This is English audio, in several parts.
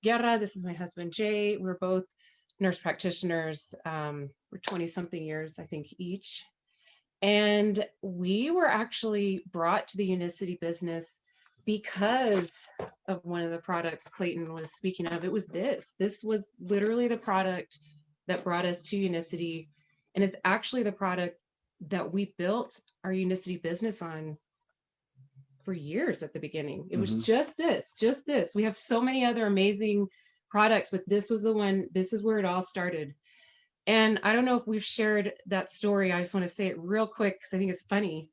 Guerra. This is my husband, Jay. We're both nurse practitioners for 20 something years, I think, each. And we were actually brought to the Unicity business because of one of the products Clayton was speaking of. It was this. This was literally the product that brought us to Unicity, and is actually the product that we built our Unicity business on for years at the beginning. It was just this. We have so many other amazing products, but this was the one. This is where it all started. And I don't know if we've shared that story. I just want to say it real quick because I think it's funny.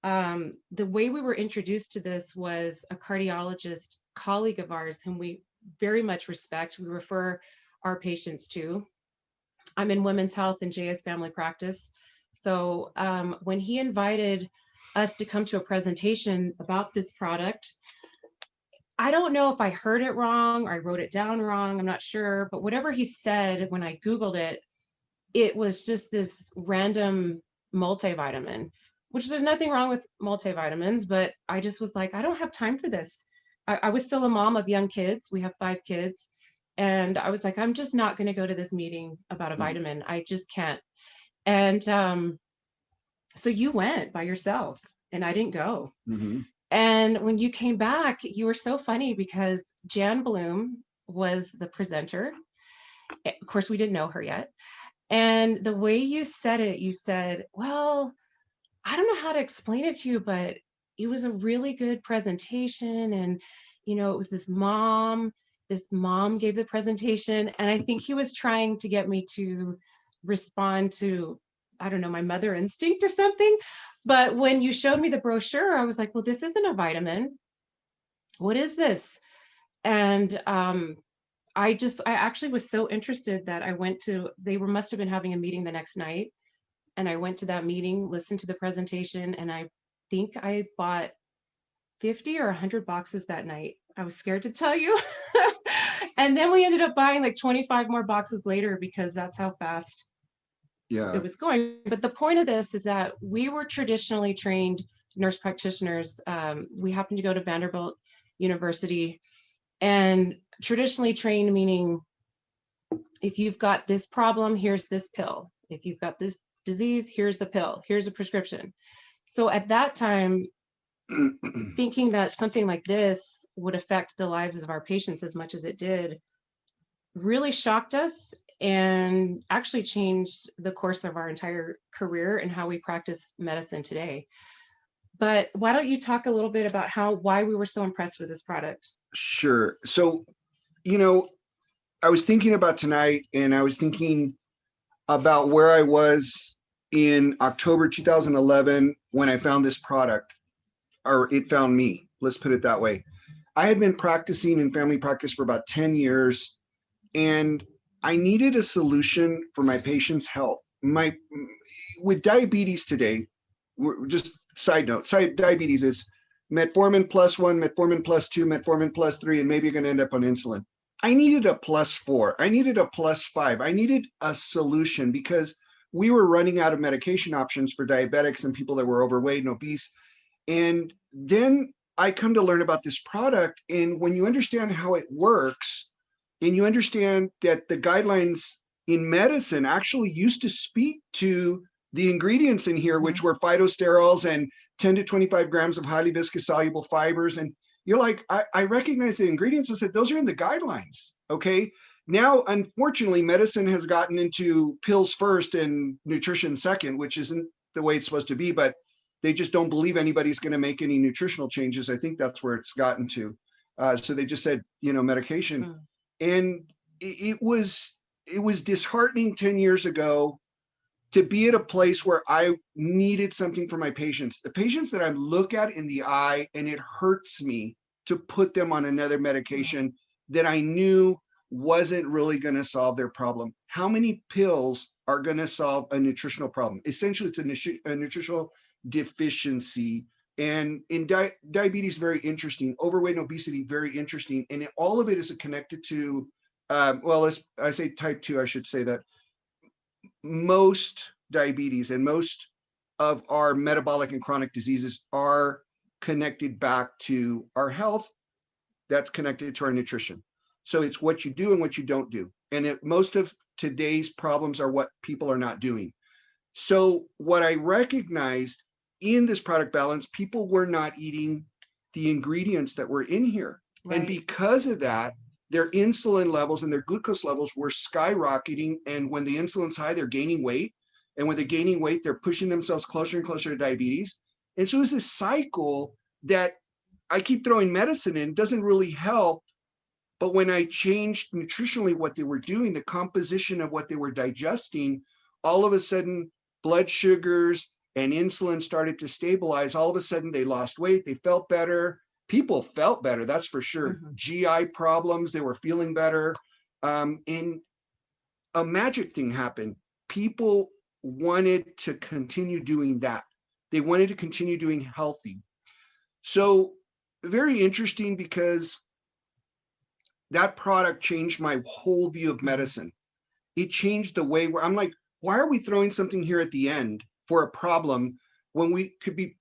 The way we were introduced to this was a cardiologist colleague of ours whom we very much respect. We refer our patients to. I'm in women's health and Jay is family practice. So when he invited us to come to a presentation about this product, I don't know if I heard it wrong or I wrote it down wrong. I'm not sure. But whatever he said, when I Googled it, it was just this random multivitamin, which there's nothing wrong with multivitamins, but I just was like, I don't have time for this. I was still a mom of young kids. We have 5 kids. And I was like, I'm just not going to go to this meeting about a vitamin. I just can't. And so you went by yourself and I didn't go. And when you came back, you were so funny because Jan Bloom was the presenter. Of course, we didn't know her yet. And the way you said it, you said, well, I don't know how to explain it to you, but it was a really good presentation. And, you know, it was this mom gave the presentation. And I think he was trying to get me to respond to, I don't know, my mother instinct or something. But when you showed me the brochure, I was like, well, this isn't a vitamin. What is this? And I actually was so interested that I went to, must have been having a meeting the next night. And I went to that meeting, listened to the presentation, and I think I bought 50 or 100 boxes that night. I was scared to tell you. And then we ended up buying like 25 more boxes later because that's how fast it was going. But the point of this is that we were traditionally trained nurse practitioners. We happened to go to Vanderbilt University, and traditionally trained meaning if you've got this problem, here's this pill. If you've got this disease, here's a pill, here's a prescription. So at that time, thinking that something like this would affect the lives of our patients as much as it did really shocked us and actually changed the course of our entire career and how we practice medicine today. But why don't you talk a little bit about why we were so impressed with this product? Sure. So, you know, I was thinking about tonight, and I was thinking about where I was in October 2011 when I found this product, or it found me. Let's put it that way. I had been practicing in family practice for about 10 years, and I needed a solution for my patient's health. With diabetes today, just side note, diabetes is metformin +1, metformin +2, metformin +3, and maybe you're going to end up on insulin. I needed a +4. I needed a +5. I needed a solution because we were running out of medication options for diabetics and people that were overweight and obese. And then I come to learn about this product. And when you understand how it works, and you understand that the guidelines in medicine actually used to speak to the ingredients in here, which were phytosterols and 10 to 25 grams of highly viscous soluble fibers. And you're like, I recognize the ingredients. I said, those are in the guidelines. Okay. Now, unfortunately, medicine has gotten into pills first and nutrition second, which isn't the way it's supposed to be, but they just don't believe anybody's going to make any nutritional changes. I think that's where it's gotten to. So they just said, medication. And it was disheartening 10 years ago to be at a place where I needed something for my patients. The patients that I look at in the eye, and it hurts me to put them on another medication that I knew wasn't really going to solve their problem. How many pills are going to solve a nutritional problem? Essentially, it's a nutritional deficiency. And in diabetes, very interesting. Overweight and obesity, very interesting. And all of it is connected to, I say type 2, I should say that most diabetes and most of our metabolic and chronic diseases are connected back to our health. That's connected to our nutrition. So it's what you do and what you don't do. And most of today's problems are what people are not doing. So what I recognized in this product balance, people were not eating the ingredients that were in here. Right. And because of that, their insulin levels and their glucose levels were skyrocketing. And when the insulin's high, they're gaining weight. And when they're gaining weight, they're pushing themselves closer and closer to diabetes. And so it's this cycle that I keep throwing medicine in, doesn't really help. But when I changed nutritionally what they were doing, the composition of what they were digesting, all of a sudden, blood sugars and insulin started to stabilize. All of a sudden, they lost weight. They felt better. People felt better, that's for sure. Mm-hmm. GI problems, they were feeling better. And a magic thing happened. People wanted to continue doing that. They wanted to continue doing healthy. So very interesting, because that product changed my whole view of medicine. It changed the way where I'm like, why are we throwing something here at the end for a problem when we could be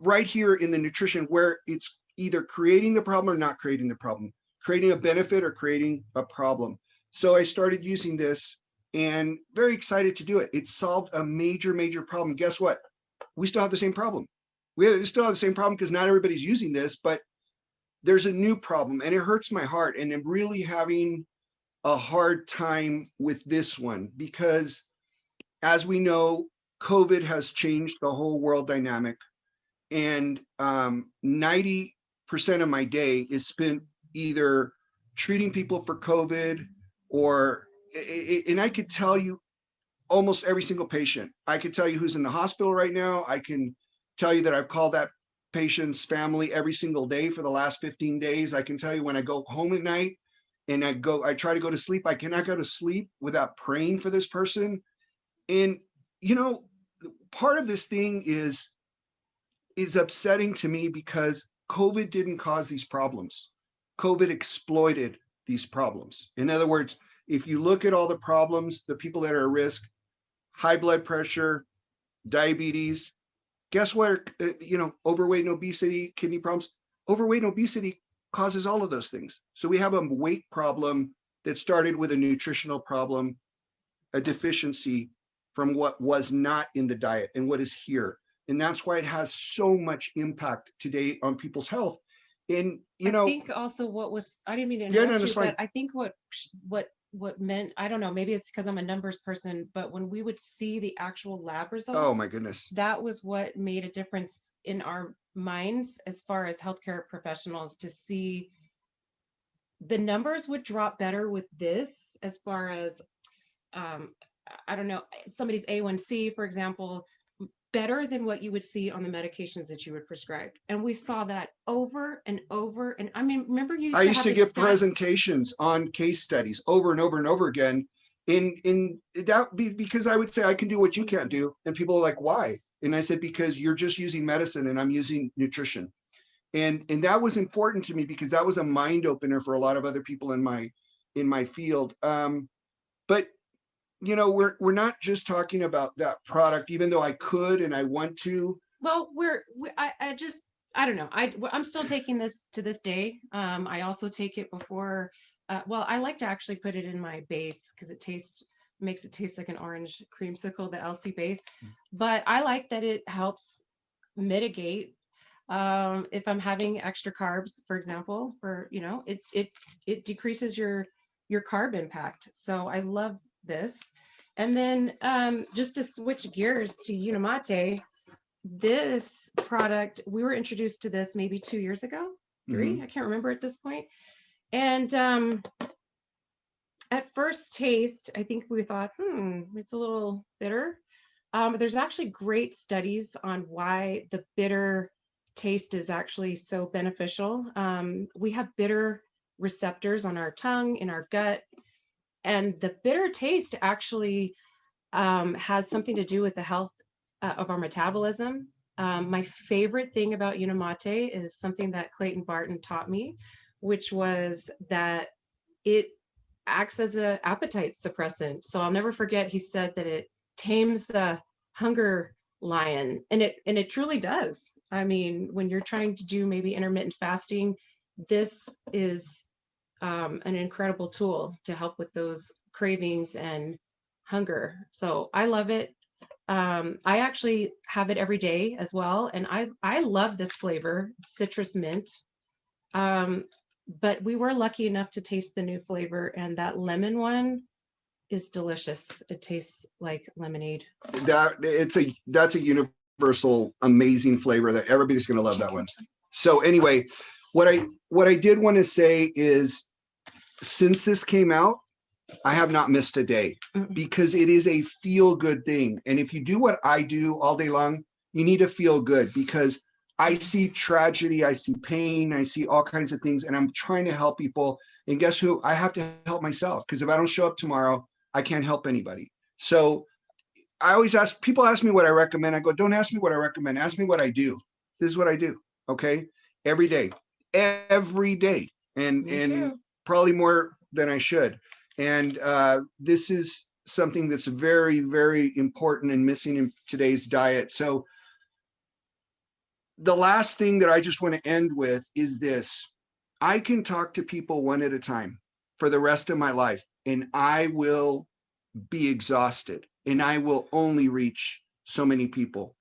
right here in the nutrition where it's either creating the problem or not creating the problem, creating a benefit or creating a problem. So I started using this and very excited to do it. It solved a major, major problem. Guess what? We still have the same problem. We still have the same problem because not everybody's using this, but there's a new problem and it hurts my heart. And I'm really having a hard time with this one because, as we know, COVID has changed the whole world dynamic. And 90% of my day is spent either treating people for COVID or, and I could tell you almost every single patient. I could tell you who's in the hospital right now. I can tell you that I've called that patient's family every single day for the last 15 days. I can tell you when I go home at night and I try to go to sleep, I cannot go to sleep without praying for this person. And, you know, part of this thing is upsetting to me because COVID didn't cause these problems. COVID exploited these problems. In other words, if you look at all the problems, the people that are at risk, high blood pressure, diabetes, guess what? Overweight and obesity, kidney problems, overweight and obesity causes all of those things. So we have a weight problem that started with a nutritional problem, a deficiency from what was not in the diet and what is here. And that's why it has so much impact today on people's health. And, I think also I didn't mean to interrupt you, but I think what meant, I don't know, maybe it's because I'm a numbers person, but when we would see the actual lab results, oh my goodness, that was what made a difference in our minds as far as healthcare professionals, to see the numbers would drop better with this, as far as, I don't know, somebody's A1C, for example, better than what you would see on the medications that you would prescribe. And we saw that over and over. And I mean, remember I used to give presentations on case studies over and over and over again. In that because I would say I can do what you can't do. And people are like, why? And I said, because you're just using medicine and I'm using nutrition. And that was important to me because that was a mind opener for a lot of other people in my field. But we're not just talking about that product, even though I could and I want to. Well, I don't know. I'm still taking this to this day. I also take it before. I like to actually put it in my base because it makes it taste like an orange creamsicle, the LC base. But I like that it helps mitigate if I'm having extra carbs, for example. It decreases your carb impact. So I love this. And then just to switch gears to Unimate, this product, we were introduced to this maybe 2 years ago, 3, I can't remember at this point. And at first taste, I think we thought, it's a little bitter. There's actually great studies on why the bitter taste is actually so beneficial. We have bitter receptors on our tongue, in our gut. And the bitter taste actually has something to do with the health of our metabolism. My favorite thing about Unimate is something that Clayton Barton taught me, which was that it acts as an appetite suppressant. So I'll never forget, he said that it tames the hunger lion, and it truly does. I mean, when you're trying to do maybe intermittent fasting, this is an incredible tool to help with those cravings and hunger. So I love it. I actually have it every day as well. And I love this flavor, citrus mint. Um, but we were lucky enough to taste the new flavor, and that lemon one is delicious. It tastes like lemonade. That's a universal amazing flavor that everybody's going to love that one. So anyway, what I did want to say is, since this came out, I have not missed a day, because it is a feel good thing. And if you do what I do all day long, you need to feel good, because I see tragedy, I see pain, I see all kinds of things, and I'm trying to help people. And guess who? I have to help myself, because if I don't show up tomorrow, I can't help anybody. So I always people ask me what I recommend. I go, don't ask me what I recommend. Ask me what I do. This is what I do. Okay. Every day, and probably more than I should. And this is something that's very, very important and missing in today's diet. So the last thing that I just want to end with is this. I can talk to people one at a time for the rest of my life, and I will be exhausted, and I will only reach so many people.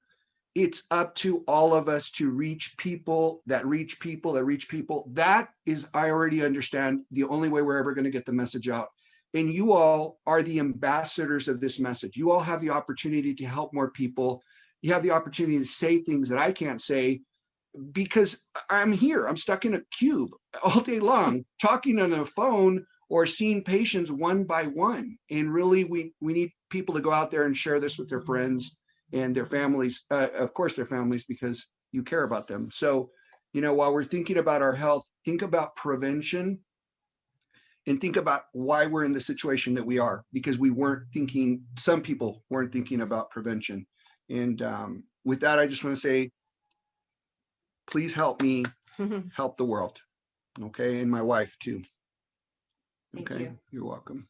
It's up to all of us to reach people that reach people that reach people. That is, I already understand, the only way we're ever going to get the message out. And you all are the ambassadors of this message. You all have the opportunity to help more people. You have the opportunity to say things that I can't say, because I'm here. I'm stuck in a cube all day long, talking on the phone or seeing patients one by one. And really, we need people to go out there and share this with their friends and their families, of course, their families, because you care about them. So, while we're thinking about our health, think about prevention, and think about why we're in the situation that we are, because some people weren't thinking about prevention. And with that, I just want to say, please help me help the world. Okay. And my wife too. Thank Okay. you. You're welcome.